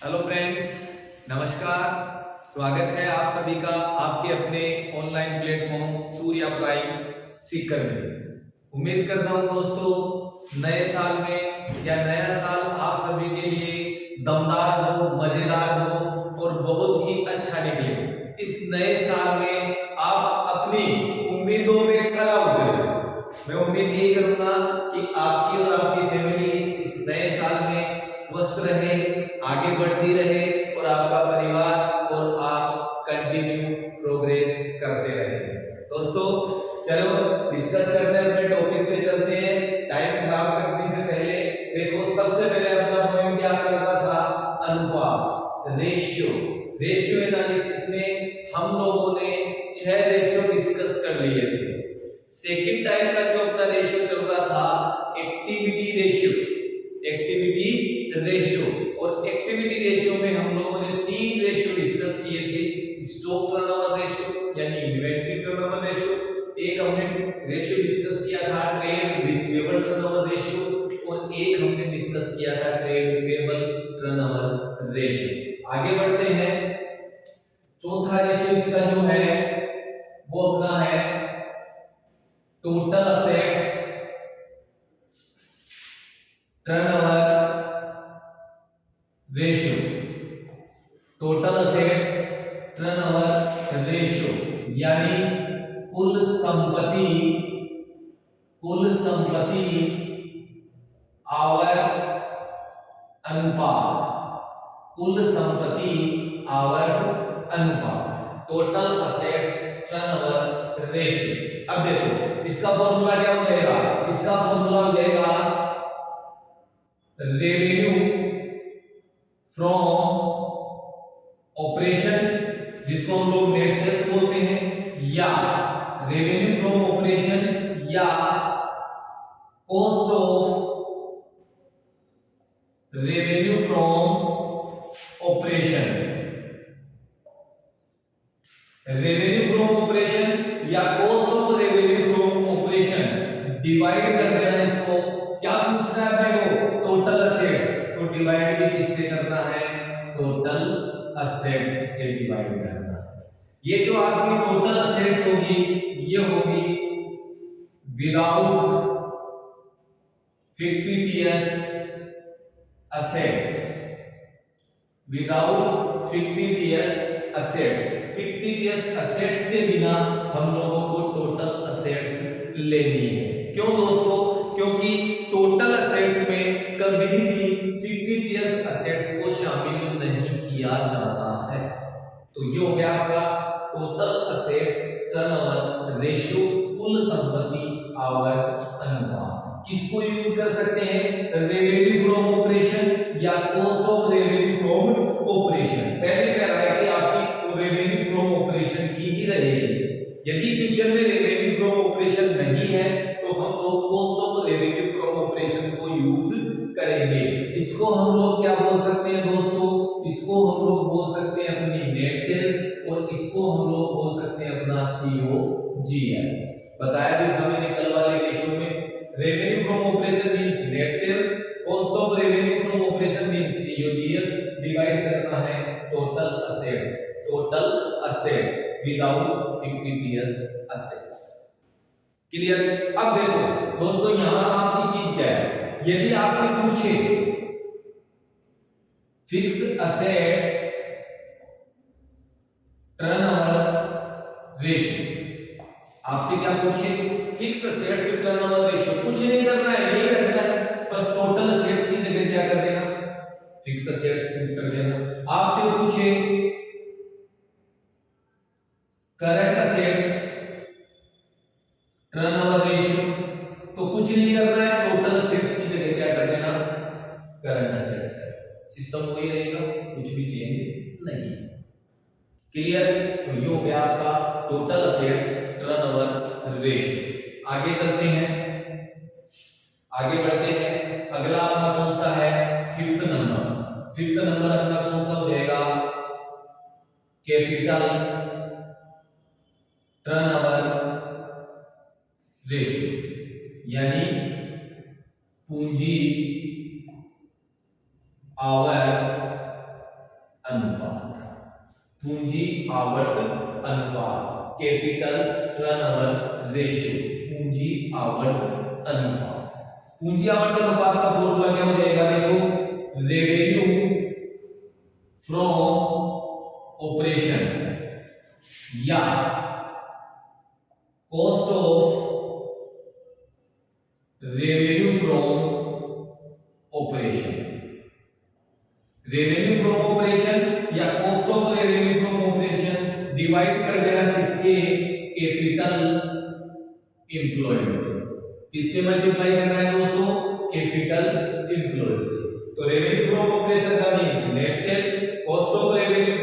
Hello friends, नमस्कार। स्वागत है आप सभी का आपके अपने online platform Surya prime Sikar में। उम्मीद करता हूं दोस्तों नए साल में या नया साल आप सभी के लिए दमदार हो, मजेदार हो और बहुत ही अच्छा निकले। इस नए साल में आप अपनी उम्मीदों पे खरा उतरे। मैं उम्मीद यही करूंगा कि आपकी और आपकी फैमिली इस नए साल में स्वस्थ रहे, आगे बढ़ती रहे और आपका परिवार और आप कंटिन्यू प्रोग्रेस करते रहे। दोस्तों चलो डिस्कस करते हैं, अपने टॉपिक पे चलते हैं। टाइम खराब करने से पहले देखो, सबसे पहले अपना पॉइंट क्या चल रहा था? अनुपात, रेशियो एनालिसिस में हम लोगों ने 6 रेशियो डिस्कस कर लिए थे। सेकंड टाइम का जो अपना रेशियो चल रहा था एक्टिविटी रेशियो और एक्टिविटी रेशियो में हम लोगों ने 3 रेशियो डिस्कस किए थे। स्टॉक टर्नओवर रेशियो यानी इन्वेंटरी टर्नओवर रेशियो, एक हमने रेशियो डिस्कस किया था ट्रेड रिसीवेबल टर्नओवर रेशियो और एक हमने डिस्कस किया था ट्रेड पेबल टर्नओवर रेशियो। आगे बढ़ते हैं। चौथा रेशियो इसका जो है वो अपना है total assets turnover ratio. Total assets turnover ratio यानी कुल संपत्ति आवर्त अनुपात, कुल संपत्ति आवर्त अनुपात, टोटल असेट्स टर्नओवर रेशियो। अब देखो इसका फॉर्मूला क्या हो जाएगा? इसका फॉर्मूला हो जाएगा रेवेन्यू फ्रॉम ऑपरेशन, जिसको हम लोग नेट सेल्स बोलते हैं, या रेवेन्यू फ्रॉम ऑपरेशन या cost of revenue from operation. Revenue from operation या cost of revenue from operation divide कर देना इसको। क्या पूछ रहा है अपने को? Total assets. तो डिवाइड भी किससे करना है? टोटल असेट्स से डिवाइड करना है। ये जो आपकी टोटल असेट्स होगी ये होगी without fictitious assets, without fictitious assets. Fictitious assets के बिना हम लोगों को टोटल असेट्स लेनी है। क्यों दोस्तों? क्योंकि टोटल असेट्स में कभी भी फिक्टिटियस असेट्स को शामिल नहीं किया जाता है। तो ये हो गया आपका टोटल असेट्स टर्नओवर रेशियो, कुल संपत्ति आवर्त अनुपात। किसको यूज कर सकते हैं? रेवेन्यू फ्रॉम ऑपरेशन या cost of revenue from operation. पहली वैरायटी आपकी रेवेन्यू फ्रॉम ऑपरेशन की ही रहेगी। यदि क्वेश्चन में रेवेन्यू फ्रॉम ऑपरेशन नहीं है तो हम लोग cost of revenue from operation को यूज करेंगे। इसको हम लोग क्या बोल सकते हैं दोस्तों? इसको हम लोग बोल सकते हैं अपनी नेट सेल्स और इसको हम लोग बोल सकते हैं अपना सीओजीएस। बताया भी था मैंने कल वाले रेशियो में। Revenue from operation means net sales, cost of revenue from operation means COGS, divide करना है total assets without fictitious assets. Clear? अब देखो दोस्तों यहां आपकी चीज क्या है? यदि आपसे पूछे फिक्स असेट्स टर्नओवर रेशियो, आपसे क्या पूछे? Fix assets turnover ratio. कुछ नहीं करना है, यही रखना है, बस टोटल असेट्स की जगह क्या कर देना? फिक्स असेट्स कर देना। आपसे पूछे करंट असेट्स टर्नओवर रेशियो, तो कुछ नहीं करना है, टोटल असेट्स की जगह क्या कर देना? Current assets. सिस्टम वही रहेगा, कुछ भी चेंज नहीं। क्लियर? तो ये हो गया आपका टोटल असेट्स टर्नओवर रेशियो। आगे चलते हैं, आगे बढ़ते हैं। अगला अपना कौन सा है? Fifth number. फिफ्थ नंबर अपना कौन सा हो जाएगा? कैपिटल टर्नओवर रेशियो यानी पूंजी आवर्त पूंजी आवर्त अनुपात, कैपिटल टर्नओवर रेशियो, पूंजी आवर्त अनुपात। पूंजी आवर्त अनुपात का फॉर्मूला क्या हो जाएगा, देखो, रेवेन्यू फ्रॉम ऑपरेशन या cost of revenue from operation, revenue from operation या cost of revenue from operation divide कर देना किससे, कैपिटल एम्प्लॉयड से। किससे मल्टीप्लाई करना है दोस्तों, कैपिटल एम्प्लॉयड से। तो रेवेन्यू फ्रॉम ऑपरेशन का means net sales, cost of revenue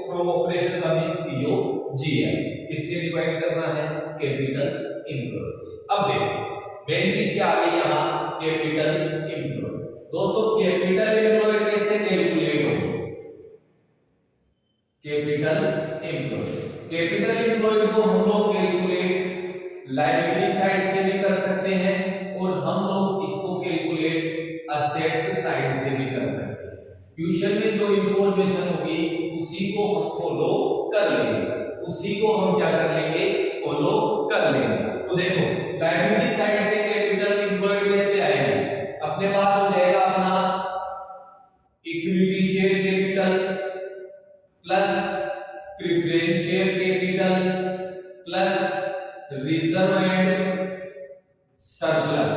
from operation का मींस सीओजीएस। किससे डिवाइड करना है, कैपिटल एम्प्लॉयड से। अब देखो मेन चीज क्या आ गई यहां, कैपिटल एम्प्लॉयड। दोस्तों कैपिटल एम्प्लॉयड कैसे कैलकुलेट होगी, कैपिटल एम्प्लॉयड, कैपिटल एम्प्लॉयड को हम लोग कैलकुलेट लायबिलिटी साइड से भी कर सकते हैं और हम लोग इसको कैलकुलेट असेट्स साइड से भी कर सकते हैं। क्वेश्चन में जो इंफॉर्मेशन होगी उसी को हम फॉलो कर लेंगे, उसी को हम क्या कर लेंगे, फॉलो कर लेंगे। तो देखो लायबिलिटी साइड से कैपिटल एम्प्लॉयड कैसे आएगी, अपने पास हो जाएगा अपना equity share capital plus preference share capital plus reserve and surplus.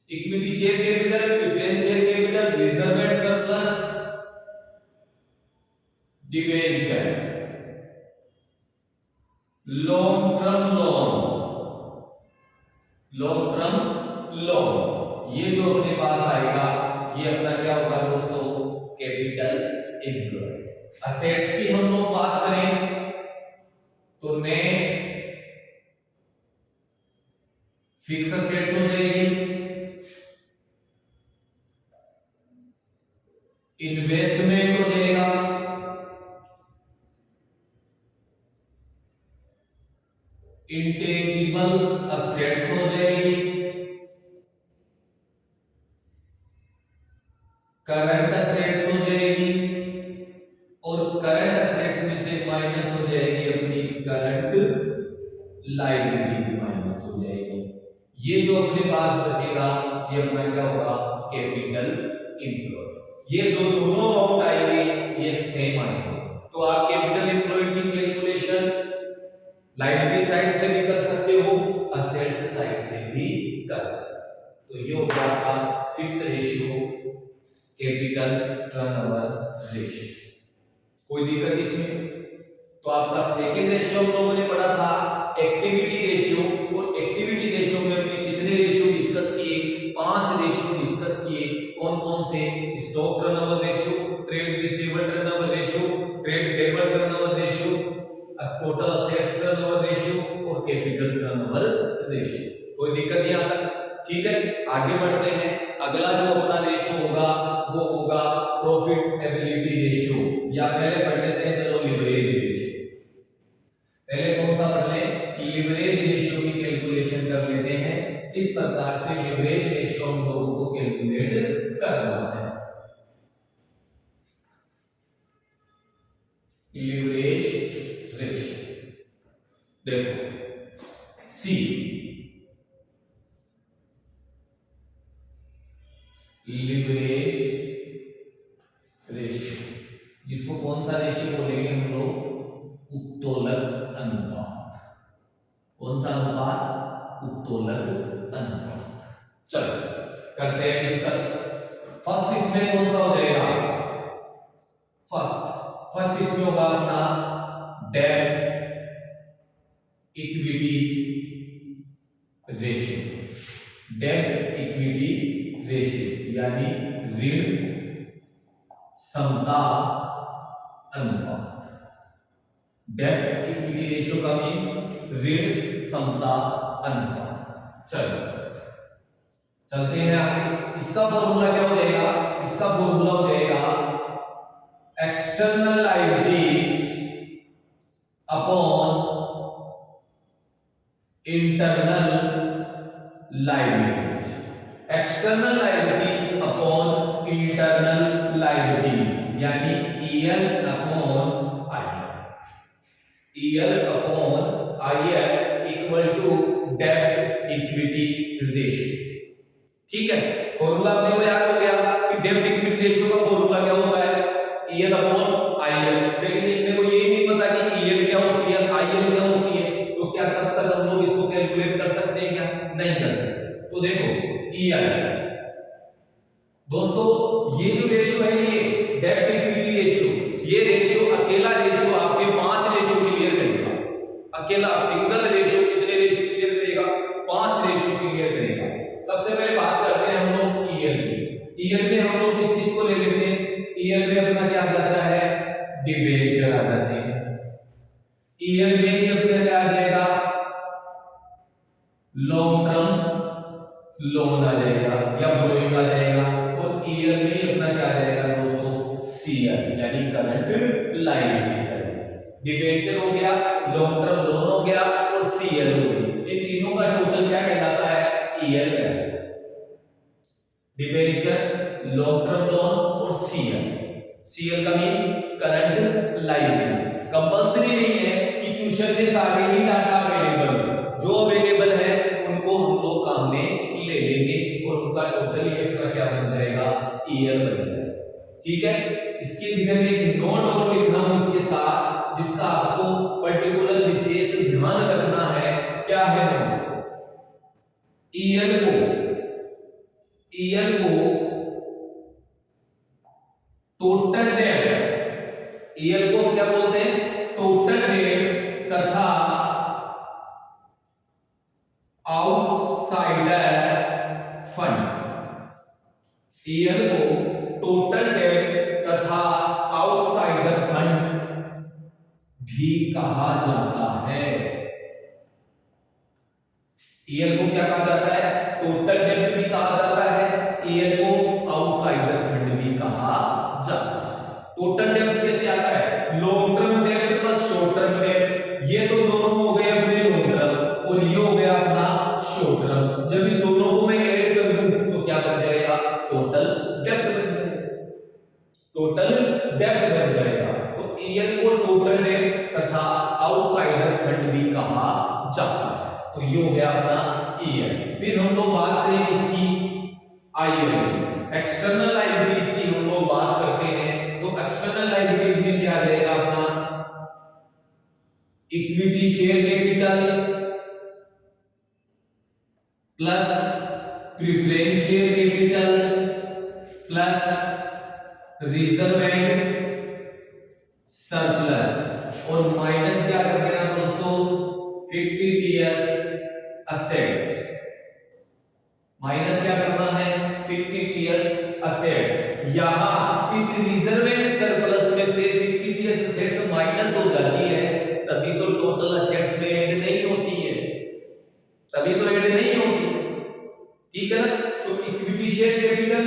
Equity share capital, preference share capital, reserve and surplus, debenture, long term loan, long term loan, ये जो अपने पास आएगा ये अपना क्या होगा दोस्तों, कैपिटल एम्प्लॉयड। असेट्स की हम लोग बात करें तो नेट फिक्स असेट्स हो जाएगी, इन्वेस्टमेंट हो जाएगा, इंटेंजिबल असेट्स हो जाएगी, करंट असेट्स हो जाएगी और करंट असेट्स में से माइनस हो जाएगी अपनी करंट लायबिलिटीज, माइनस हो जाएगी। ये जो अपने पास बचेगा ये अपना क्या होगा, कैपिटल एम्प्लॉयड। ये दोनों अमाउंट आएंगे ये सेम आएंगे। तो आप कैपिटल एम्प्लॉयड की कैलकुलेशन लायबिलिटी साइड से भी कर सकते हो, असेट्स साइड से भी कर सकते हो। तो ये होगा आपका fifth ratio, capital turnover ratio. कोई दिक्कत इसमें? तो आपका सेकंड रेशियो हम लोगों ने पढ़ा था एक्टिविटी रेशियो, और एक्टिविटी रेशियो में हमने कितने रेशियो डिस्कस किए, 5 रेशियो डिस्कस किए। कौन कौन से, stock turnover ratio, trade receivable turnover ratio, trade payable turnover ratio, total assets turnover ratio और कैपिटल टर्नओवर रेशियो। कोई दिक्कत यहां तक? ठीक है, आगे बढ़ते हैं। अगला जो अपना रेशियो होगा वो होगा प्रॉफिटेबिलिटी रेशियो, या पहले पढ़ लेते हैं चलो लिवरेज रेशियो। पहले कौन सा पढ़ लें, लिवरेज रेशियो की कैलकुलेशन कर लेते हैं। इस प्रकार से लिवरेज रेशियो हम लोगों को कैलकुलेट करना है। लिवरेज रेशियो देखो, सी लिवरेज रेशियो, जिसको कौन सा रेशियो बोलेंगे हम लोग, उत्तोलन अनुपात। कौन सा अनुपात, उत्तोलन अनुपात। चलो करते हैं डिस्कस। फर्स्ट इसमें कौन सा हो जाएगा, फर्स्ट इसमें होगा अपना debt equity ratio, debt equity ratio यानी ऋण समता अनुपात। डेट इक्विटी रेशियो का मींस ऋण समता अनुपात। चलो चलते हैं आगे। इसका फॉर्मूला क्या हो जाएगा, इसका फॉर्मूला हो जाएगा external liabilities upon internal liabilities, external liabilities upon internal liabilities यानी EL upon EL upon IL equal to डेब्ट इक्विटी रेशियो। ठीक है, फॉर्मूला आपने को याद हो गया कि डेब्ट इक्विटी रेशियो का फॉर्मूला क्या होता है, EL अपॉन IL। लेकिन इतने को ये नहीं पता कि EL क्या होती है, IL क्या होती है, तो क्या तब तक हम लोग इसको कैलकुलेट कर सकते हैं क्या? नहीं कर सकते। तो देखो EL दोस्तों, ये जो रेशियो है ये डेब्ट इक्विटी रेशियो, ये रेशियो अकेला रेशियो आपके 5 रेशियो क्लियर करेगा। अकेला सिंगल रेशियो कितने रेशियो क्लियर करेगा? 5 रेशियो क्लियर करेगा। सबसे पहले बात करते हैं हम लोग EL की। EL में हम लोग किस किस को ले लेते हैं? EL में अपना क्या आ जाता है? डिबेंचर आ जाते हैं। EL में ही अपना क्या आ जाएगा? लॉन्ग टर्म लोन आ जाएगा या बोरोइंग आ जाएगा। और EL में ही अपना क्या आ जाएगा दोस्तों? CL यानी करंट लायबिलिटीज आ जाएगी। डिबेंचर हो गया, लॉन्ग टर्म लोन हो गया और CL हो गई। इन तीनों का टोटल क्या कहलाता है? EL कहलाता है। डिबेंचर, लॉन्ग टर्म लोन और CL। CL का मींस करंट लायबिलिटीज। कंपल्सरी नहीं है कि क्वेश्चन में सारे ही डाटा अवेलेबल, जो अवेलेबल है उनको हम लोग काम में ले लेंगे और उनका टोटल ये अपना क्या बन जाएगा? EL बन जाएगा। ठीक है, इसके जगह में एक नोट और लिखना हूं इसके साथ, जिसका आपको पर्टिकुलर विशेष ध्यान रखना है। क्या है नोट? EL को टोटल डेब्ट, EL को क्या बोलते हैं? टोटल डेब्ट तथा आउटसाइडर फंड। EL को टोटल डेब्ट तथा आउटसाइडर फंड भी कहा जाता है। EL को क्या कहा जाता है? टोटल डेब्ट भी कहा जाता है, EL को आउटसाइडर फंड भी कहा जाता है। टोटल डेब्ट कैसे आता है? लॉन्ग टर्म डेब्ट प्लस शॉर्ट टर्म डेब्ट। ये तो दोनों हो गए अपने लॉन्ग टर्म और ये हो गया अपना शॉर्ट टर्म। जब इन दोनों को मैं ऐड कर दूं तो क्या बन जाएगा? टोटल डेब्ट बन जाएगा। टोटल डेब्ट बन जाएगा। तो EL को टोटल डेब्ट तथा आउटसाइडर फंड भी कहा जाता है। तो ये हो गया अपना EL। फिर हम लोग बात करें इसकी IL की, एक्सटर्नल लायबिलिटीज की हम लोग बात करते हैं। तो एक्सटर्नल लायबिलिटीज में क्या रहेगा अपना? Equity share capital plus preference share capital plus reserve and surplus और माइनस क्या कर देना दोस्तों? fictitious assets। माइनस क्या करना है? fictitious assets। यहां इस रिजर्व एंड सरप्लस में से fictitious assets माइनस हो जाती है, तभी तो टोटल असेट्स में ऐड नहीं होती है, तभी तो ऐड नहीं होती। ठीक है ना? तो equity share capital,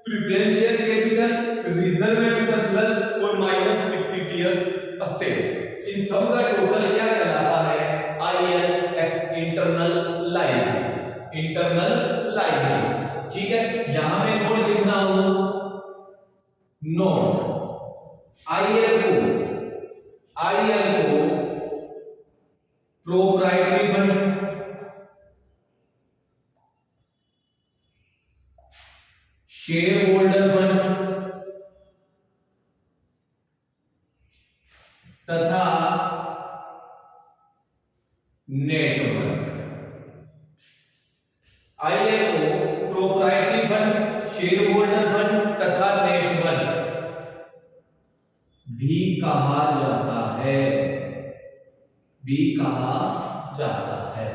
preference share capital, reserve and surplus और माइनस fictitious assets, इन सब का टोटल क्या कहलाता है? IL, internal liabilities. Internal liabilities. ठीक है, यहां मैं नोट लिखना हूं, नोट IL को proprietary fund, share holder fund तथा नेटवर्थ। IL को proprietary fund, share holder fund तथा नेटवर्थ भी कहा जाता है, भी कहा जाता है।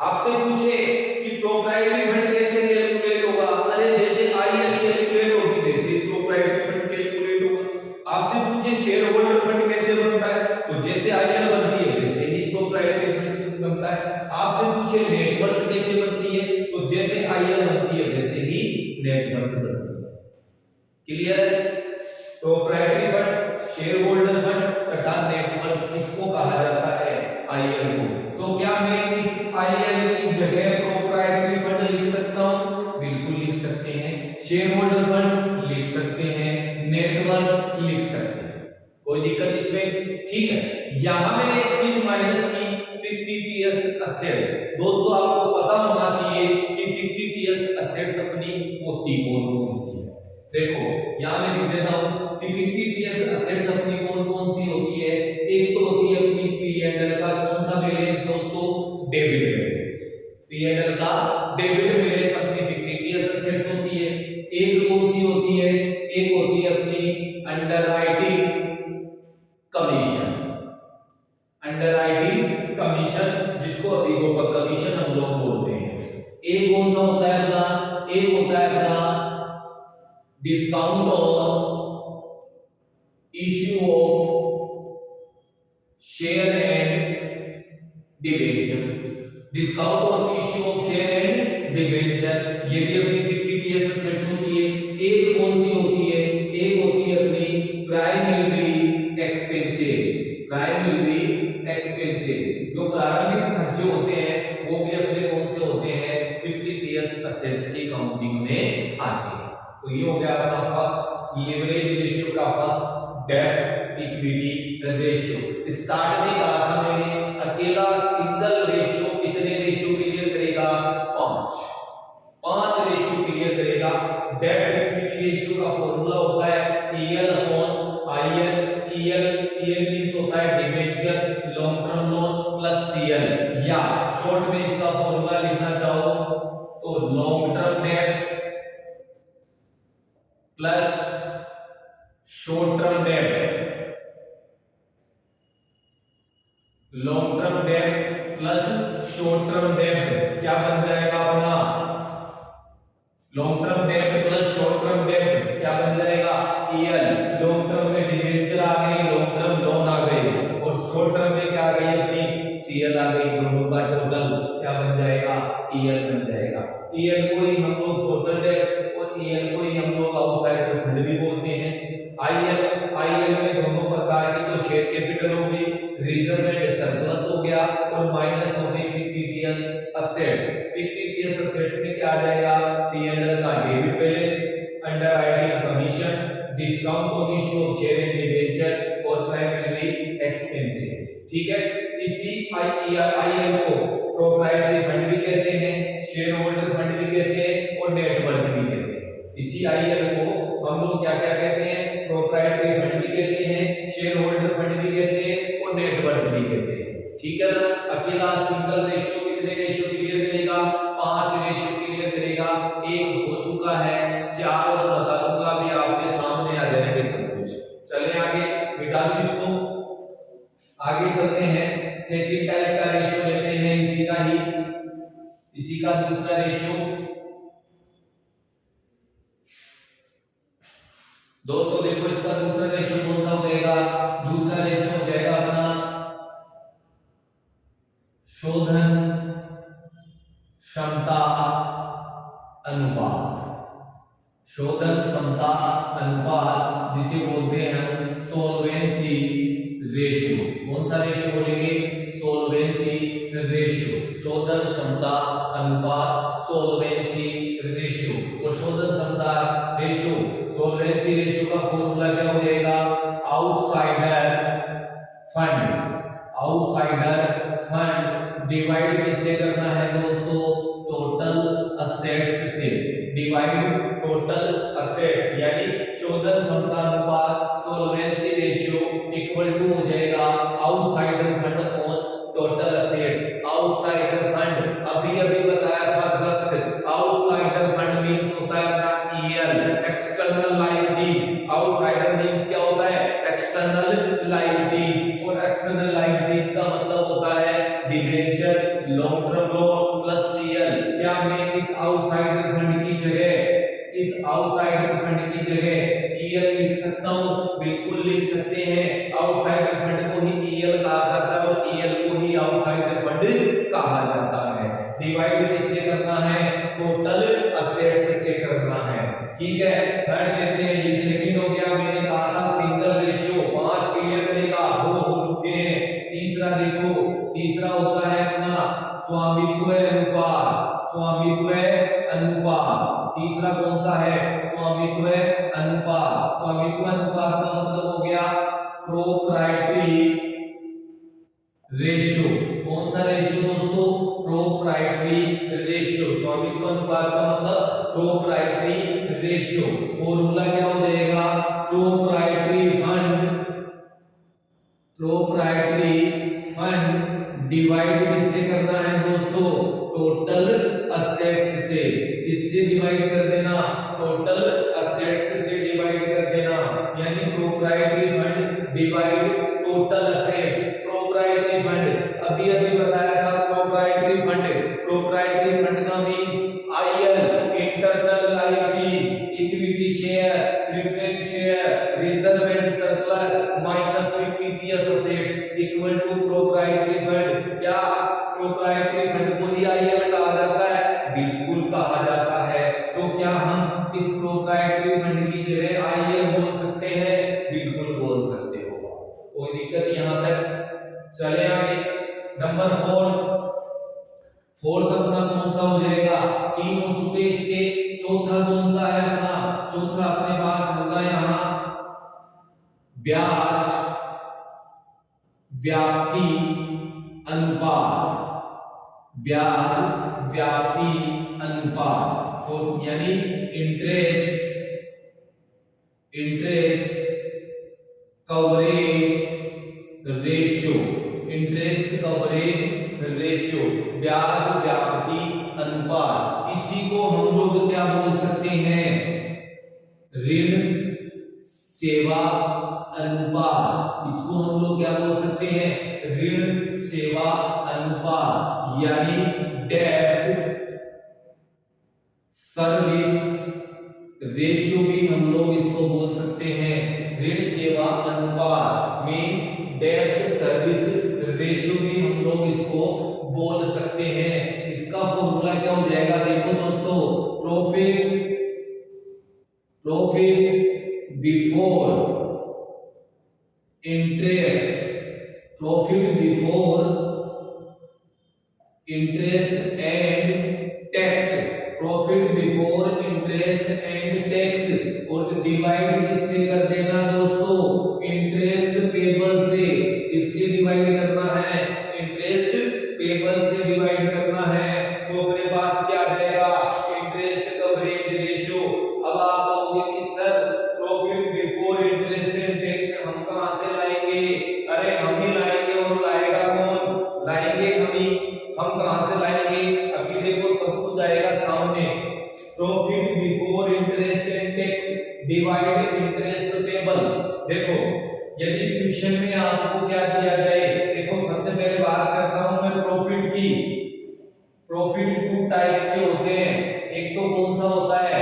आपसे पूछे कि प्रोप्राइटरी फंड कैसे कैलकुलेट होगा? अरे जैसे IL कैलकुलेट होगी वैसे प्रोप्राइटरी फंड कैलकुलेट होगा। आपसे पूछे शेयर होल्डर फंड कैसे बनता है? तो जैसे IL बनती है वैसे ही प्रोप्राइटरी फंड बनता है। आपसे पूछे नेटवर्थ कैसे बनती है? तो जैसे IL बनती है वैसे ही नेटवर्थ बनती है। क्लियर है? Proprietary fund, share holder fund तथा नेटवर्थ किसको कहा जाता है? IL को। तो क्या मैं इस IL की जगह प्रोप्राइटरी फंड लिख सकता हूं? बिल्कुल लिख सकते हैं। शेयर होल्डर फंड लिख सकते हैं, नेटवर्थ लिख सकते हैं, कोई दिक्कत इसमें? ठीक है, यहां मैंने एक चीज माइनस की, फिक्टिटियस एसेट्स। दोस्तों आपको पता होना चाहिए कि फिक्टिटियस एसेट्स अपनी होती कौन सी है। देखो यहां मैं लिख देता हूं कि फिक्टिटियस एसेट्स अपनी कौन सी होती है। एक तो होती है अपनी P&L का कौन सा बैलेंस दोस्तों? Debit balance. P&L का डेबिट बैलेंस अपनी फिक्टिटियस एसेट्स होती है। एक कौन सी होती है? एक होती है अपनी अंडरराइटिंग कमीशन। अंडरराइटिंग कमीशन जिसको अधिकोपक कमीशन हम लोग बोलते हैं। एक कौन सा होता है अपना? एक होता है अपना discount on issue of share and debenture. Discount on issue of share and debenture ये भी अपनी फिक्टिटियस एसेट्स होती है। एक कौन सी होती है? एक होती है अपनी प्राइमरी एक्सपेंसेस। प्राइमरी एक्सपेंसेस जो प्रारंभिक खर्चे होते हैं वो भी अपने कौन से होते हैं? फिक्टिटियस एसेट्स की काउंटिंग में आते हैं। तो ये हो गया अपना फर्स्ट लीवरेज रेशियो का first debt equity ratio. Start में कहा था मैंने अकेला सिंगल रेशियो कितने रेशियो क्लियर करेगा? 5 रेशियो क्लियर करेगा। डेट इक्विटी रेशियो का फॉर्मूला होता है EL upon IL। EL means होता है debenture long term loan plus CL, या शॉर्ट में इसका फॉर्मूला लिखना चाहो तो long term debt plus short term debt. Long term debt plus short term debt क्या बन जाएगा अपना? Long term debt plus short term debt क्या बन जाएगा? EL। लॉन्ग टर्म में डिबेंचर आ गई, लॉन्ग टर्म लोन आ गई, और शॉर्ट टर्म में क्या आ गई अपनी? CL आ गई। दोनों का टोटल क्या बन जाएगा? EL बन जाएगा। EL को ही हम लोग टोटल डेट और EL को ही हम लोग आउटसाइडर फंड भी बोलते हैं। IL में दोनों प्रकार की तो शेयर कैपिटल हो गई, रिजर्व एंड सरप्लस हो गया, और माइनस हो गई फिक्टिटियस एसेट्स। फिक्टिटियस एसेट्स में क्या आ जाएगा? P&L का debit balance, underwriting commission, discount on issue of share and debenture और प्राइमरी एक्सपेंसेस। ठीक है, इसी IL को प्रोप्राइटरी फंड भी कहते हैं, शेयर होल्डर फंड भी कहते हैं और नेटवर्क भी कहते हैं। इसी IL को हम लोग क्या क्या कहते हैं? प्रोप्राइटरी फंड भी कहते हैं, शेयर होल्डर फंड भी कहते हैं और नेटवर्क भी कहते हैं। ठीक है ना? अकेला सिंगल रेशियो कितने रेशियो क्लियर करेगा? 5 रेशियो क्लियर करेगा। एक हो चुका है, 4 और बता दूंगा, अभी आपके सामने आ जाएंगे सब कुछ। चलें आगे, मिटा दो इसको, आगे चलते हैं। सेकंड टाइप का रेशियो लेते हैं, इसी का दूसरा रेशियो। दोस्तों देखो इसका दूसरा रेशियो कौन सा हो जाएगा? दूसरा रेशियो हो जाएगा अपना शोधन क्षमता अनुपात। शोधन क्षमता अनुपात जिसे बोलते हैं हम सोल्वेंसी रेशियो। कौन सा रेशियो बोलेंगे? सोल्वेंसी रेशियो। शोधन क्षमता अनुपात सोल्वेंसी रेशियो। और शोधन क्षमता रेशियो, सोल्वेंसी रेशियो का फॉर्मूला क्या हो जाएगा? Outsider fund. Outsider fund divide किससे करना है दोस्तों? टोटल असेट्स से। डिवाइड टोटल असेट्स, यानी शोधन क्षमता अनुपात सोल्वेंसी रेशियो इक्वल टू हो जाएगा outsider fund on total assets. Outsider fund अभी अभी बताया था जस्ट, आउटसाइडर फंड मींस होता है अपना EL, external liabilities. Outsider means क्या होता है? एक्सटर्नल लायबिलिटीज, और एक्सटर्नल लायबिलिटीज का मतलब होता है debenture, long term loan plus CL। क्या मैं इस आउटसाइडर फंड की जगह, इस आउटसाइडर फंड की जगह EL लिख सकता हूं? बिल्कुल लिख सकते हैं। आउटसाइडर फंड को ही EL कहा जाता है और EL को ही आउटसाइडर फंड कहा जाता है। डिवाइड किससे करना है? टोटल असेट्स से करना है। ठीक है, थर्ड देते हैं, ये सेकंड हो गया। मैंने कहा था सिंगल रेशियो 5 क्लियर करेगा, 2 हो चुके हैं। तीसरा देखो, तीसरा होता है अपना स्वामित्व अनुपात। स्वामित्व अनुपात तीसरा कौन सा है? स्वामित्व अनुपात। स्वामित्व अनुपात का मतलब हो गया प्रोप्राइटरी रेशियो। कौन सा रेशियो दोस्तों? Proprietary ratio. स्वामित्व अनुपात का मतलब प्रोप्राइटरी रेशियो। फॉर्मूला क्या हो जाएगा? प्रोप्राइटरी फंड डिवाइड किससे करना है दोस्तों? टोटल असेट्स से। किससे डिवाइड कर देना? टोटल असेट्स से डिवाइड कर देना। यानी proprietary fund divide total assets. Proprietary fund अभी अभी बताया था। प्रोप्राइटरी फंड का means IL, internal liabilities, equity share, preference share, reserve and surplus minus fictitious assets equal to proprietary fund. क्या प्रोप्राइटरी फंड को ही आईएल कहा जाता है? बिल्कुल कहा जाता है। तो क्या हम इस प्रोप्राइटरी फंड की जगह आईएल बोल सकते हैं? बिल्कुल बोल सकते हो। कोई दिक्कत यहां तक? चले आगे। नंबर 4 अपना कौन सा हो जाएगा? 3 हो चुके इसके। चौथा कौन सा है अपना? चौथा अपने पास होगा यहां ब्याज व्याप्ति अनुपात। ब्याज व्याप्ति अनुपात यानी interest coverage ratio. Interest coverage ratio, ब्याज व्याप्ति अनुपात। इसी को हम लोग क्या बोल सकते हैं? ऋण सेवा अनुपात। इसको हम लोग क्या बोल सकते हैं? ऋण सेवा अनुपात यानी डेब्ट सर्विस रेशियो भी हम लोग इसको बोल सकते हैं। ऋण सेवा अनुपात मींस डेब्ट सर्विस रेशियो भी हम लोग इसको बोल सकते हैं। इसका फॉर्मूला क्या हो जाएगा? देखो दोस्तों, profit before interest, profit before interest and tax, profit before interest and tax और डिवाइड किससे कर देना दोस्तों? इंटरेस्ट पेबल से। किससे डिवाइड करना है? इंटरेस्ट पेबल से डिवाइड करना है। तो अपने पास क्या आ जाएगा? Interest coverage ratio. अब आप कहोगे कि sir profit before interest and tax हम कहां से लाएंगे? अरे हम ही लाएंगे। और लाएगा कौन? लाएंगे हम ही। हम कहां से लाएंगे? अभी देखो सब कुछ आएगा सामने। Profit before interest and tax divide interest payable. देखो यदि क्वेश्चन में आपको क्या दिया जाए? देखो सबसे पहले बात करता हूं मैं प्रॉफिट की। प्रॉफिट 2 टाइप्स के होते हैं। एक तो कौन सा होता है?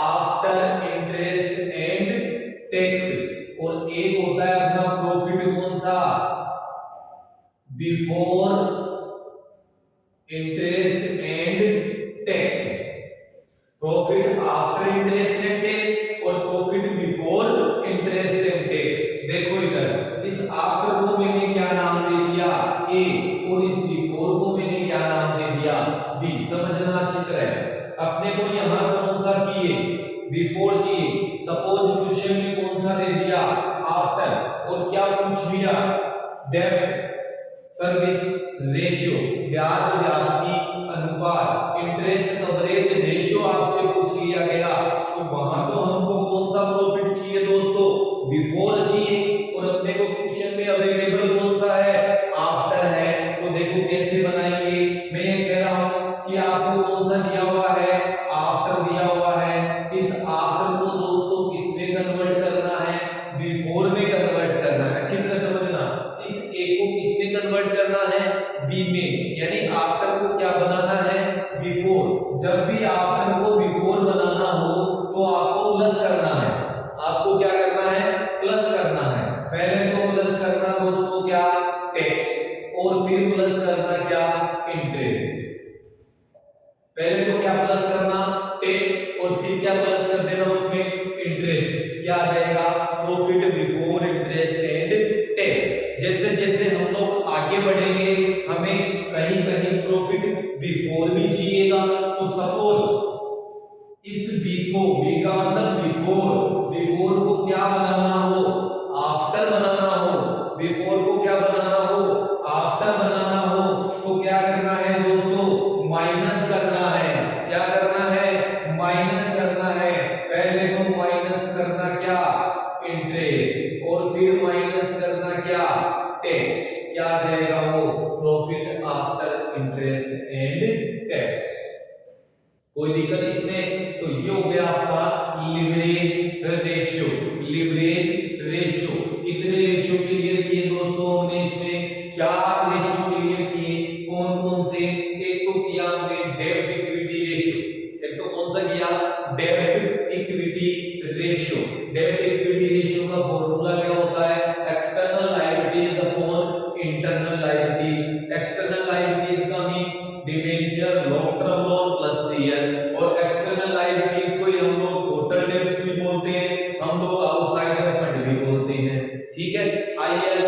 After interest and tax. और एक होता है अपना प्रॉफिट कौन सा? Before interest and tax. Profit after interest and tax और profit before interest and tax. देखो इधर, इस आफ्टर को मैंने क्या नाम दे दिया? ए। और इस बिफोर को मैंने क्या नाम दे दिया? बी। समझना अच्छी तरह। अपने को यहां कौन सा चाहिए? बिफोर चाहिए। सपोज क्वेश्चन में कौन सा दे दिया? आफ्टर। और क्या पूछ लिया? डेब्ट सर्विस रेशियो, ब्याज व्याप्ति अनुपात, इंटरेस्ट कवरेज रेशियो आपसे पूछ लिया गया। तो वहां तो हमको कौन सा प्रॉफिट चाहिए दोस्तों? बिफोर चाहिए। और अपने को क्वेश्चन में अवेलेबल कौन सा है? आफ्टर है। तो देखो कैसे बनाएंगे। मैं ये कह रहा हूं कि आपको कौन सा दिया हुआ है? आफ्टर दिया हुआ है। इस आफ्टर को दोस्तों किसमें कन्वर्ट करना है? बिफोर में कन्वर्ट करना है। अच्छी तरह समझना। इस ए को किसमें कन्वर्ट करना है? बी में। यानी आफ्टर को क्या बनाना है? बिफोर। जब भी आफ्टर को बिफोर बनाना हो तो आपको प्लस करना है। आपको क्या करना है? प्लस करना है। पहले तो प्लस करना दोस्तों क्या? टैक्स। और फिर प्लस करना क्या? इंटरेस्ट। पहले तो क्या प्लस करना? टैक्स। और फिर क्या प्लस कर देना उसमें? इंटरेस्ट। क्या आ जाएगा? Profit before interest and tax. जैसे जैसे हम लोग आगे बढ़ेंगे हमें कहीं कहीं प्रॉफिट बिफोर भी चाहिएगा। तो सपोज इस बी को, बी का मतलब बिफोर, बिफोर को क्या बनाना हो? आफ्टर बनाना हो। इंटरेस्ट और फिर माइनस करना क्या, टैक्स। क्या आ जाएगा वो, profit after interest and tax. कोई दिक्कत इसमें? तो ये हो गया आपका लिवरेज रेशियो। लिवरेज रेशियो कितने रेशियो क्लियर किए दोस्तों हमने इसमें? 4 रेशियो क्लियर किए। कौन कौन से? एक तो किया हमने डेब्ट इक्विटी रेशियो। एक तो कौन सा किया? डेब्ट इक्विटी रेशियो। डेब्ट इक्विटी रेशियो का फॉर्मूला क्या होता है? External liabilities upon internal liabilities. External liabilities का means debenture, long term loan plus CL. और एक्सटर्नल लायबिलिटीज को हम लोग टोटल डेब्ट्स भी बोलते हैं, हम लोग आउटसाइडर फंड भी बोलते हैं। ठीक है। आईएल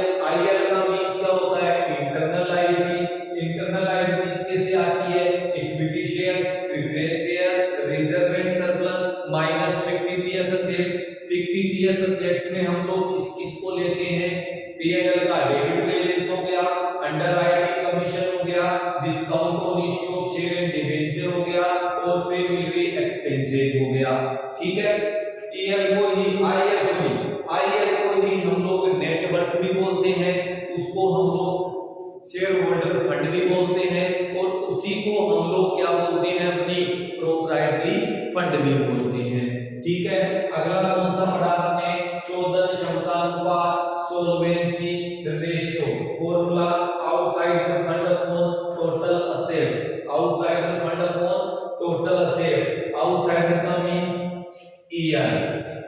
का मींस क्या होता है? Internal liabilities. इंटरनल लायबिलिटीज कैसे आती है? Equity share, preference share, reserve and surplus minus fictitious assets. Fictitious assets में हम लोग किस किस को लेते हैं? पीएनएल का डेबिट बैलेंस हो गया, अंडरराइटिंग कमीशन हो गया, discount on issue of share and debenture हो गया और प्रीमिलरी एक्सपेंसेस हो गया। ठीक है। ईएल को ही आईएल को ही हम लोग नेट वर्थ भी बोलते हैं, उसको हम लोग शेयर होल्डर फंड भी बोलते हैं और उसी को हम लोग क्या बोलते हैं? अपनी प्रोप्राइटरी फंड भी बोलते हैं। ठीक है। अगला कौन सा पढ़ा आपने? शोधन क्षमता अनुपात, solvency ratio. Formula outsider fund upon total assets. Outsider fund upon total assets. Outsider का मींस ईआर।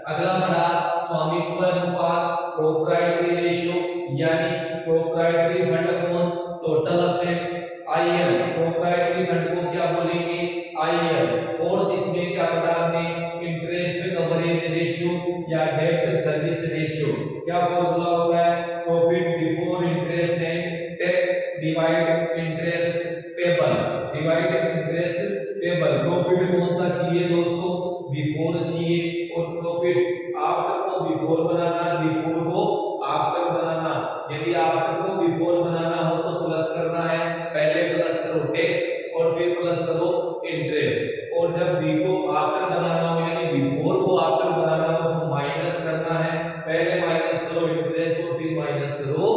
अगला पढ़ा स्वामित्व अनुपात, प्रोप्राइटरी रेशियो यानी proprietary fund upon total assets. IL proprietary fund को क्या बोलेंगे? आईएल। फोर्थ इसमें क्या पढ़ा हमने? इंटरेस्ट कवरेज रेशियो या डेब्ट सर्विस रेशियो। क्या फॉर्मूला होता है? Profit before interest and tax divide interest payable. Divide interest payable. Profit कौन सा चाहिए दोस्तों? बिफोर चाहिए। और प्रॉफिट आफ्टर को बिफोर बनाना, बिफोर को आफ्टर बनाना। यदि आफ्टर को बिफोर बनाना हो तो प्लस करना है, पहले प्लस करो टैक्स और फिर प्लस करो इंटरेस्ट। और जब बी को आफ्टर बनाना हो यानी बिफोर को आफ्टर बनाना हो तो माइनस करना है, पहले माइनस करो इंटरेस्ट और फिर माइनस करो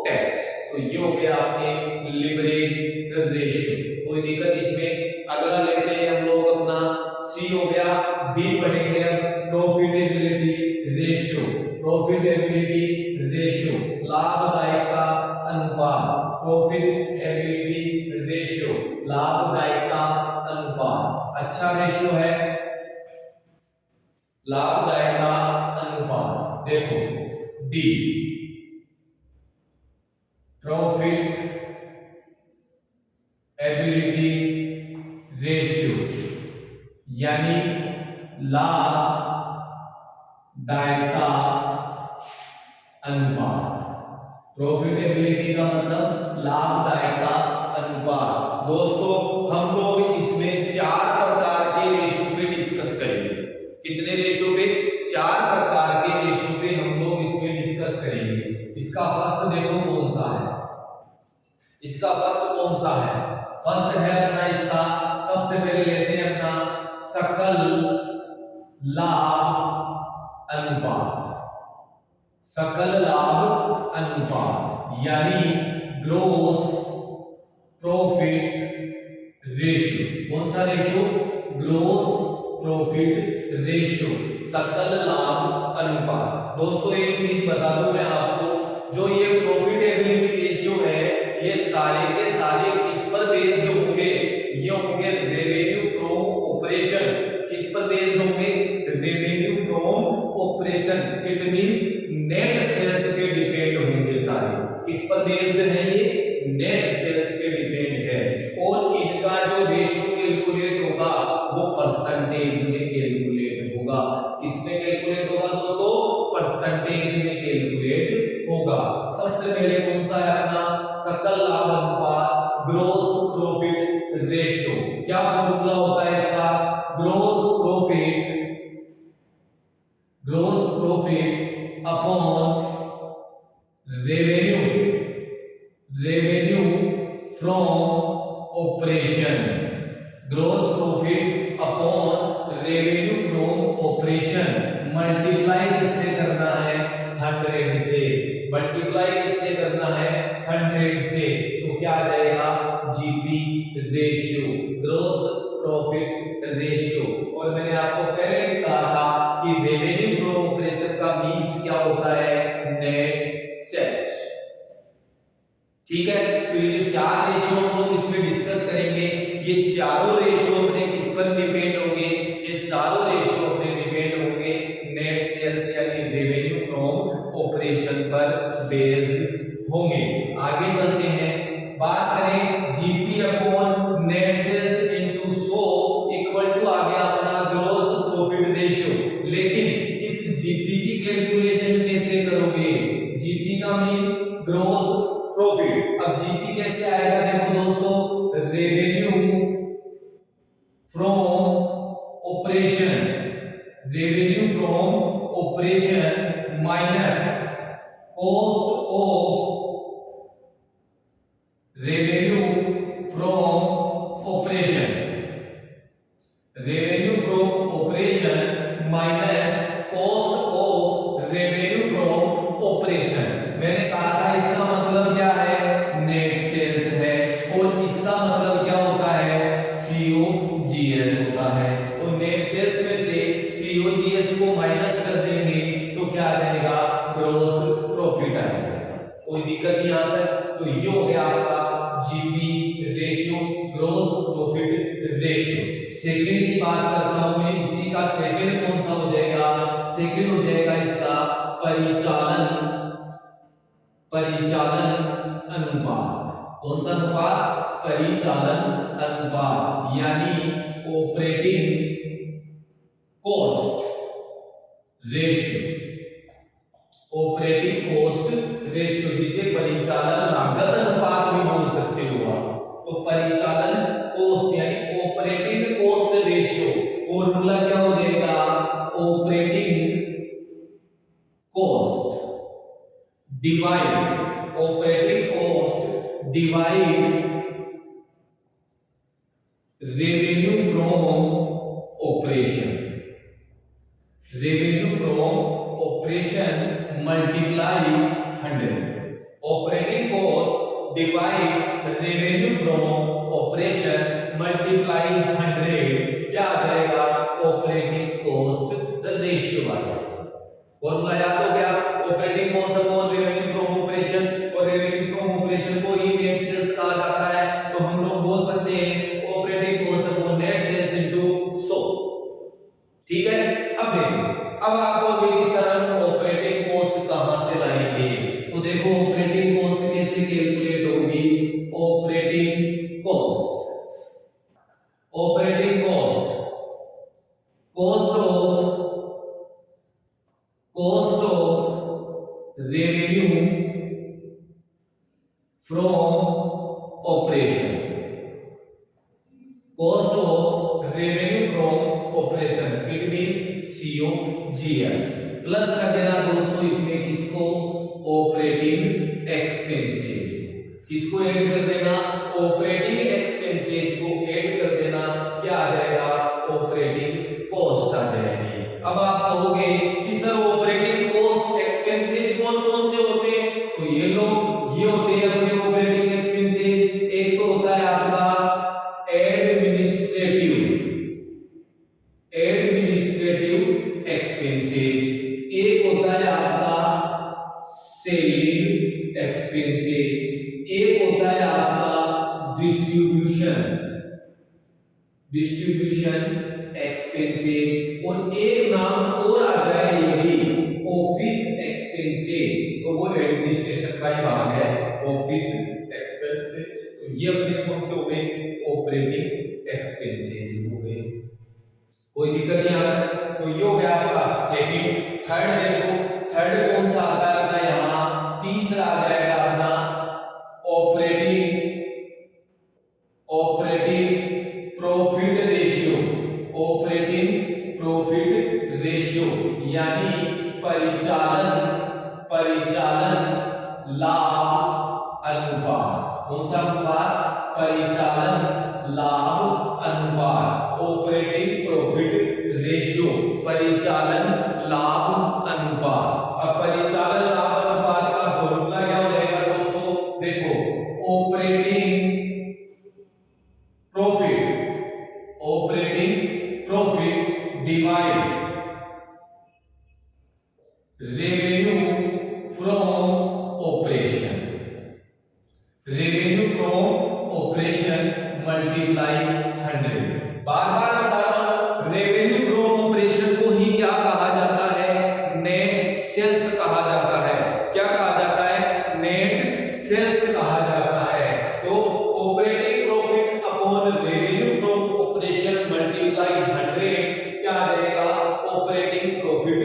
टैक्स। तो ये हो गया आपके लिवरेज रेशियो। कोई दिक्कत इसमें? अगला लेते हैं हम लोग अपना सी हो गया। डी पढ़ेंगे प्रॉफिटेबिलिटी रेशियो। प्रॉफिटेबिलिटी रेशियो लाभदायकता अनुपात। प्रॉफिटेबिलिटी रेशियो लाभदायकता अनुपात। अच्छा रेशियो है लाभदायकता अनुपात। देखो डी प्रॉफिट एबिलिटी रेशियो यानी लाभदायकता अनुपात। प्रॉफिटेबिलिटी का मतलब लाभदायकता अनुपात। दोस्तों हम लोग इसमें 4 प्रकार के रेशियो पे डिस्कस करेंगे। कितने रेशियो पे? 4 प्रकार के रेशियो पे हम लोग इसमें डिस्कस करेंगे। इसका फर्स्ट देखो कौन सा है? इसका फर्स्ट कौन सा है? फर्स्ट है अपना इसका, सबसे पहले लेते हैं अपना सकल लाभ अनुपात। सकल लाभ अनुपात यानी ग्रोस प्रॉफिट रेशियो। कौन सा रेशियो? ग्रोस प्रॉफिट रेशियो, सकल लाभ अनुपात। दोस्तों एक चीज बता दूं मैं आपको, जो ये प्रॉफिटेबिलिटी रेशियो है ये सारे के सारे किस पर बेस्ड होंगे? ये होंगे रेवेन्यू फ्रॉम ऑपरेशन। किस पर बेस्ड होंगे? Revenue from operation. It means net sales पे डिपेंड होंगे सारे। किस पर बेस्ड है ये? नेट सेल्स पे डिपेंड है। और इनका जो रेशियो कैलकुलेट होगा वो परसेंटेज में कैलकुलेट होगा। किस में कैलकुलेट होगा दोस्तों? परसेंटेज में कैलकुलेट होगा। सबसे पहले कौन सा है अपना सकल लाभ अनुपात, ग्रोस प्रॉफिट रेशियो। क्या फॉर्मूला होता है इसका? Gross profit upon revenue from operation. Gross profit upon revenue from operation multiply किससे करना है? मीन्स क्या होता है, नेट सेल्स। ठीक है, तो ये जो चार रेशियो हम लोग इसमें डिस्कस करेंगे, ये चारों रेशियो अपने किस पर डिपेंड होंगे, ये चारों रेशियो अपने डिपेंड होंगे नेट सेल्स यानी रेवेन्यू फ्रॉम ऑपरेशन पर बेस्ड होंगे। आगे चलते हैं, बात करें GP upon net sales into 100 equal to आ गया अपना ग्रॉस प्रॉफिट रेशियो। लेकिन इस जीपी की कैलकुलेशन कैसे करोगे, जीपी का मींस ग्रॉस प्रॉफिट। अब जीपी कैसे आएगा, देखो दोस्तों, revenue from operation, revenue from operation minus cost of revenue from operation, revenue from operation minus cost of revenue from operation. मैंने कहा था इसका मतलब क्या है, नेट सेल्स है, और इसका मतलब क्या होता है, सीओजीएस होता है। और नेट सेल्स में से सीओजीएस को माइनस कर देंगे तो क्या आ जाएगा, ग्रॉस प्रॉफिट आ जाएगा। कोई दिक्कत यहां तक? तो ये हो गया आपका GP ratio, gross profit ratio. Second की बात करता हूं मैं, इसी का सेकंड कौन सा हो जाएगा, सेकंड हो जाएगा इसका परिचालन, परिचालन अनुपात। कौन सा अनुपात, परिचालन अनुपात, यानी operating cost ratio, operating cost ratio, जिसे परिचालन लागत अनुपात भी बोल सकते हो आप। तो परिचालन कॉस्ट यानी ऑपरेटिंग कॉस्ट रेशियो, फॉर्मूला क्या हो जाएगा, operating cost divide, operating cost divide revenue from operation, revenue from operation multiply 100। Operating cost divide revenue from operation multiply 100 क्या आ जाएगा, ऑपरेटिंग कॉस्ट रेशियो आ जाएगा। फॉर्मूला याद हो गया, operating cost upon revenue from operation, और रेवेन्यू फ्रॉम ऑपरेशन को ही net sales कहा जाता है। तो हम लोग बोल सकते हैं operating cost upon net sales into 100। ठीक है, अब देखो, अब आपको बोलेगी सर हम ऑपरेटिंग कॉस्ट कहां से लाएंगे, तो देखो ऑपरेटिंग कॉस्ट कैसे कैलकुलेट होगी, operating cost, operating cost, cost of revenue from operation, cost of revenue from operation, it means COGS, plus कर देना दोस्तों इसमें किसको, ऑपरेटिंग एक्सपेंसेस, किसको ऐड कर देना, ऑपरेटिंग एक्सपेंसेस को ऐड कर देना, क्या आ जाएगा, ऑपरेटिंग कॉस्ट आ जाएगी। अब आप कहोगे कि सर ऑपरेटिंग कॉस्ट एक्सपेंसेस कौन कौन से होते हैं, तो ये लोग, ये होते हैं अपने ऑपरेटिंग एक्सपेंसेस। एक तो होता है आपका एडमिनिस्ट्रेटिव, एडमिनिस्ट्रेटिव एक्सपेंसेस, एक होता है आपका सेलिंग एक्सपेंसेस, एक होता है आपका डिस्ट्रीब्यूशन, डिस्ट्रीब्यूशन एक्सपेंसेस, और एक नाम और आ जाए ये भी ऑफिस एक्सपेंसेस, तो वो एडमिनिस्ट्रेशन का ही भाग है, ऑफिस एक्सपेंसेस। तो ये अपने कौन से हो गए, ऑपरेटिंग एक्सपेंसेस हो गए। कोई दिक्कत नहीं आता, तो ये हो गया आपका सेकंड। थर्ड देखो, थर्ड कौन सा आता है अपना यहाँ, तीसरा आ जाएगा अपना operating, operating profit ratio, operating profit ratio, यानी परिचालन, परिचालन लाभ अनुपात। कौन सा अनुपात, परिचालन लाभ अनुपात, ऑपरेटिंग प्रॉफिट रेशियो, परिचालन लाभ अनुपात। अब परिचालन लाभ अनुपात का फॉर्मूला क्या हो जाएगा दोस्तों, देखो operating profit, operating profit divide revenue from operation, revenue from operation multiply 100। बार बार बता रहा हूं, रेवेन्यू फ्रॉम ऑपरेशन को ही क्या कहा जाता है? नेट सेल्स कहा जाता है। क्या कहा जाता है? नेट सेल्स कहा जाता है। तो operating profit upon revenue from operation multiply 100 क्या आ जाएगा? ऑपरेटिंग प्रॉफिट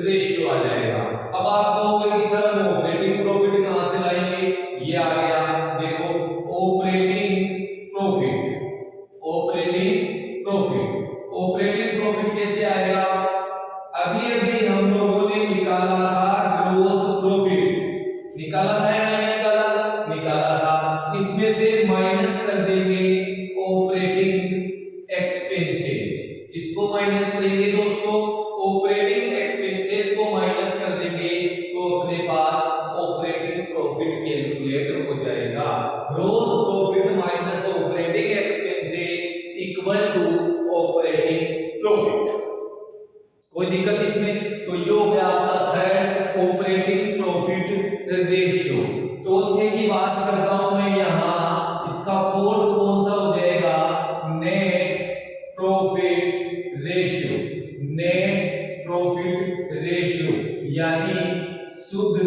रेशियो आ जाएगा। अब आप कहोगे कि सर हम ऑपरेटिंग प्रॉफिट कहां से लाएंगे? ये आ गया, देखो operating profit, operating profit, operating profit कैसे आएगा? अभी अभी हम लोगों ने निकाला था ग्रॉस प्रॉफिट, निकाला था या नहीं निकाला? निकाला था। इसमें से माइनस कर देंगे ऑपरेटिंग एक्सपेंसेस, इसको माइनस करेंगे दोस्तों, ऑपरेटिंग एक्सपेंसेस को माइनस कर देंगे तो अपने पास ऑपरेटिंग प्रॉफिट कैलकुलेट हो जाएगा। Gross profit minus operating expenses equal to operating profit. कोई दिक्कत इसमें? तो ये हो गया आपका थर्ड ऑपरेटिंग प्रॉफिट रेशियो। चौथे की बात करता हूं मैं यहां, इसका फोर्थ कौन सा हो जाएगा? Net profit ratio, net profit ratio यानी शुद्ध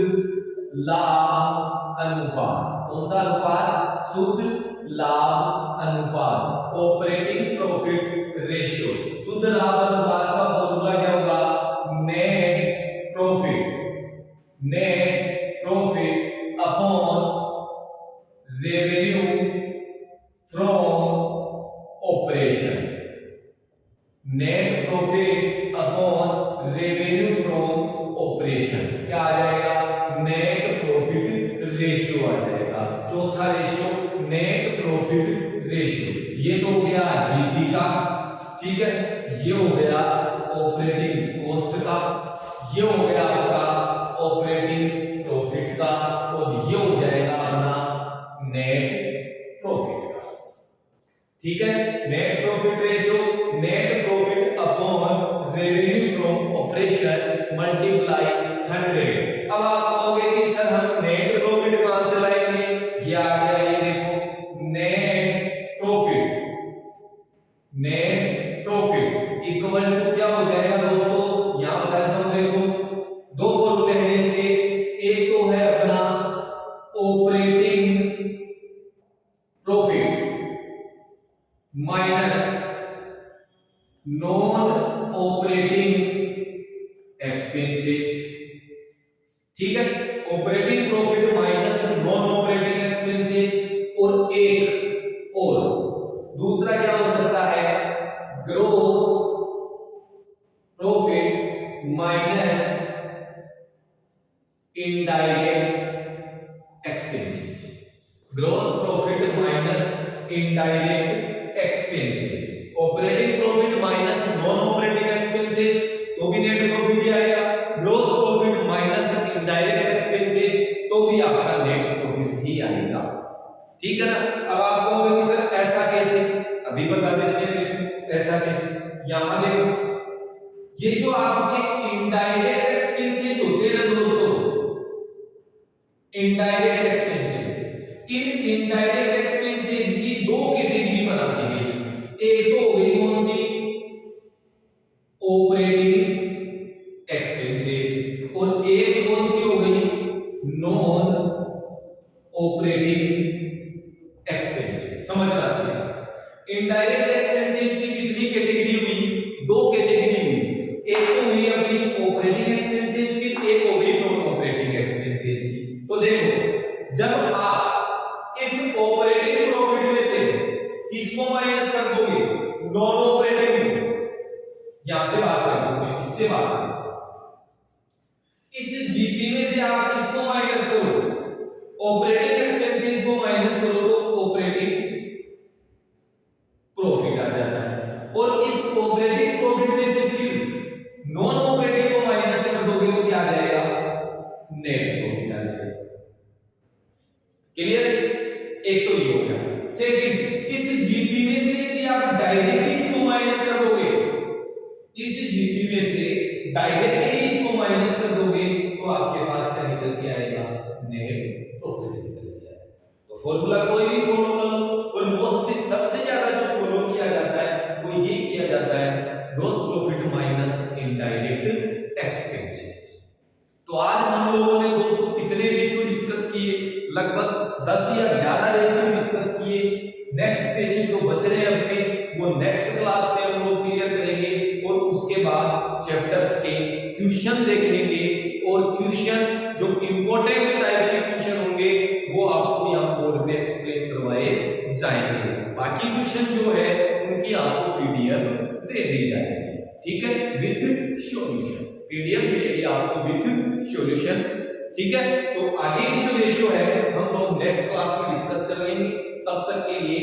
लाभ अनुपात। कौन सा अनुपात? शुद्ध लाभ अनुपात, ऑपरेटिंग प्रॉफिट रेशियो। शुद्ध लाभ अनुपात का फॉर्मूला क्या होगा? Net profit, net profit upon revenue from operation, net profit upon revenue from operation क्या आ जाएगा? नेट प्रॉफिट रेशियो आ जाएगा। चौथा रेशियो नेट प्रॉफिट रेशियो। ये तो हो गया जीपी का, ठीक है, ये हो गया ऑपरेटिंग कॉस्ट का, ये हो गया आपका ऑपरेटिंग प्रॉफिट का, और ये हो जाएगा अपना नेट प्रॉफिट का। ठीक है, net profit ratio, net profit upon revenue from operation multiply 100। अब आप कहोगे कि सर हम नेट प्रॉफिट कहां से लाएंगे? ये आ गया, ये देखो net profit, net profit equal to क्या हो जाएगा दोस्तों? यहां बताता हूं, देखो दो फॉर्मूले हैं इसके, एक तो है अपना operating profit minus non operating expenses. ठीक है, operating profit minus non operating expenses, और एक और दूसरा क्या हो सकता है? Gross profit minus indirect expenses, gross profit minus indirect expenses. Operating profit minus non operating expenses तो भी नेट प्रॉफिट ही आएगा, gross profit minus indirect expenses तो भी आपका नेट प्रॉफिट ही आएगा। ठीक है ना? अब आप कहोगे कि सर ऐसा कैसे? अभी बता देते हैं, देखो ऐसा कैसे। यहां देखो, ये जो आपके इनडायरेक्ट एक्सपेंसेस होते हैं ना दोस्तों, indirect expenses, in indirect expenses की दो कैटेगरी बना दी गई। एक तो हो गई कौन सी? ऑपरेटिंग एक्सपेंसेस, और एक कौन सी हो गई? Non operating expenses. समझना चाहिए, इनडायरेक्ट एक्सपेंसेस की कितनी कैटेगरी हुई? दो कैटेगरी हुई। एक तो हुई अपनी ऑपरेटिंग एक्सपेंसेस की, एक हो गई नॉन ऑपरेटिंग एक्सपेंसेस की। तो देखो, जब आप इस ऑपरेटिंग प्रॉफिट में से किसको माइनस कर दोगे? नॉन ऑपरेटिंग को। यहां से बात कर दोगे, इससे बात करो, इस जीपी में से आप किसको माइनस करो? ऑपरेटिंग एक्सपेंसेस को माइनस करो तो ऑपरेटिंग प्रॉफिट आ जाता है, और इस ऑपरेटिंग प्रॉफिट में से फिर नॉन ऑपरेटिंग को माइनस कर दोगे तो क्या आ जाएगा? नेट प्रॉफिट आ जाएगा। क्लियर? एक तो ये हो गया। सेकंड, इस जीपी में से यदि आप डायरेक्टली इसको माइनस कर दोगे, इस जीपी में से डायरेक्टली इसको माइनस कर दोगे लगभग 10 या 11 रेशियो डिस्कस किए। नेक्स्ट रेशियो जो बच रहे हैं अपने वो नेक्स्ट क्लास में हम लोग क्लियर करेंगे और उसके बाद चैप्टर्स के क्वेश्चन देखेंगे और क्वेश्चन जो इंपॉर्टेंट टाइप के क्वेश्चन होंगे वो आपको यहाँ बोर्ड पे एक्सप्लेन करवाए जाएंगे। बाकी क्वेश्चन जो है उनकी आपको पीडीएफ दे दी जाएगी, ठीक है, विद सॉल्यूशन। पीडीएफ मिलेगी आपको विद सॉल्यूशन, ठीक है। तो आगे की जो रेशियो है हम लोग नेक्स्ट क्लास में डिस्कस कर लेंगे। तब तक के लिए